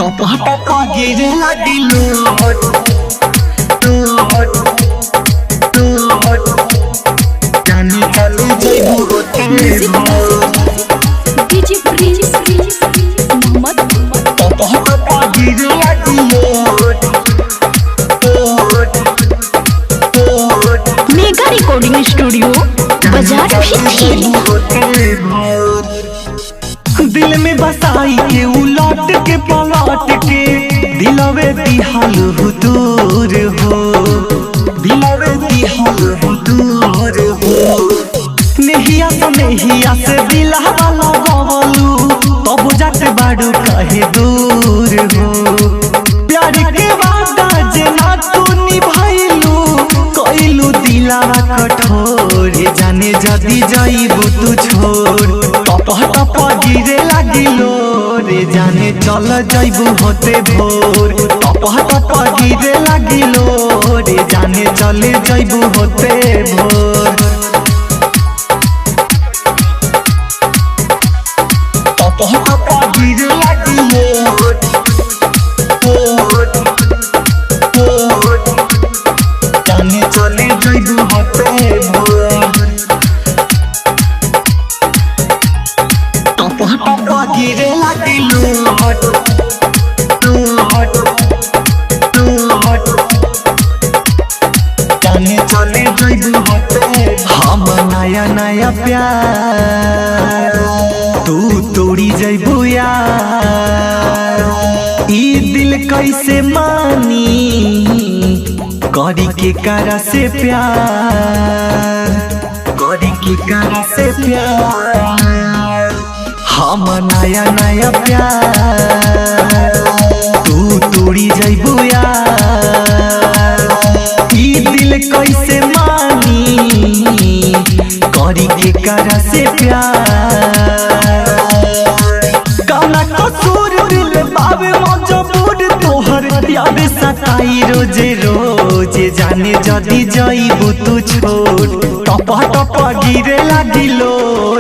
टप टप गिरे लागिलो जानी चले जइबू होते डीजे प्रिंस मोहम्मद टप टप गिरे लागिलो मेगा रिकॉर्डिंग स्टूडियो बाजार दिल में बसाई के उलट के पलट के दिलवे दिहाल हुदूर हो दिलवे दिहाल हुदूर हो नेहिया से दिलवा लगवलू तब जाते बाड़ू कहे दूर हो प्यार के वादा जेना तू निभाइलू कइलू दिलवा कठोर जाने जदी जाइबू तू छोड़ टप टप गिरे लागिलो रे जाने चल जाइबू होते भोर टप टप गिरे लागिलो रे जाने चले जाइबू होते भोर टप टप गिरे लागिलो जाने चले जाइबू होते भोर गिरे लागिलो जाने चले जइबू होते हम नया नया प्यार तू तोड़ी जइबू यार ई दिल कैसे मानी करी के करा से प्यार करी के करा से प्यार हम नया नया प्यार तू तोड़ी जइबू यार ई दिल कैसे मानी करी के करा से प्यार कौना कसूर दिल बाबे मजबूर तोहर याद सताई रोजे रोजे जाने जदी जइबू तू छोड़ टप टप गिरे लागिलो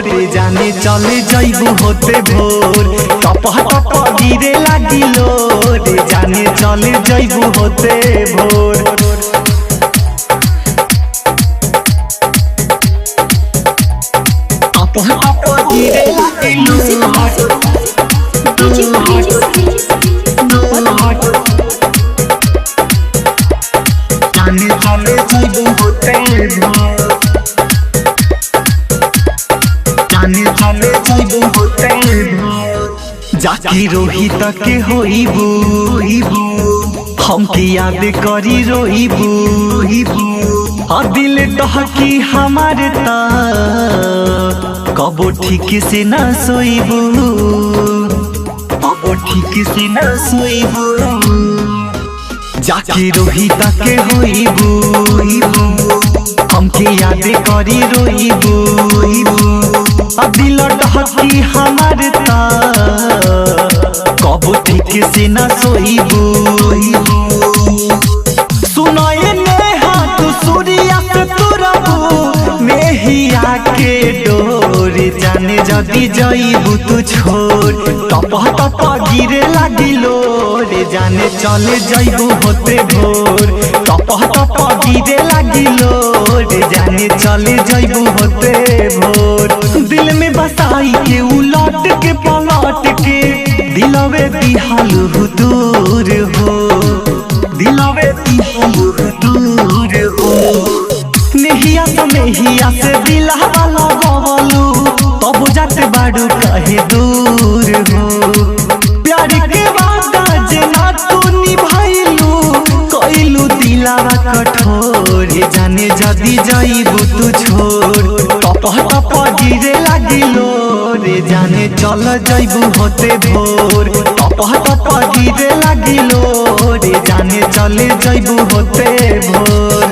रे जाने चले जइबू होते भोर टप टप गिरे लागिलो रे जाने चले जइबू होते भोर टप टप गिरे लागिलो डीजे प्रिंस मोहम्मद जाने चले जइबू होते भोर जाने चले जइबू होते जाकी रोहित के होइबू हम की याद करी रोइबू और दिल डहकी हमारे ता कबो ठीक से ना सोइबू कबो ठीक से ना सोइबू जाकी रोहित के होइबू हमके याद करी रोइबू दिल डहकी हमारे ता कबो ठीक से ना सोइबू सुनाए नेहा तू सूर्या से तुरबू नेहिया के डोर जाने जदी जइबू तू छोड़ टप टप गिरे लागिलो रे जाने चले जइबू होते भोर टप टप गिरे लागिलो रे जाने चले जइबू होते भोर दिल में बसाई के उलट के पलट के दिलवे दिहाल हुदूर हो दिलवे दिहाल हुदूर हो नेहिया से दिलवा लगवलू तब जाते बाड़ू कहे दूर हो प्यार के वादा जेना तू निभाइलू कइलू दिलवा कठोर जाने जदी जइबू तू छोड़ टप टप गिरे लागिलो रे जाने चल जइबू होते भोर टप टप गिरे लागिलो रे जाने चले जइबू होते भोर।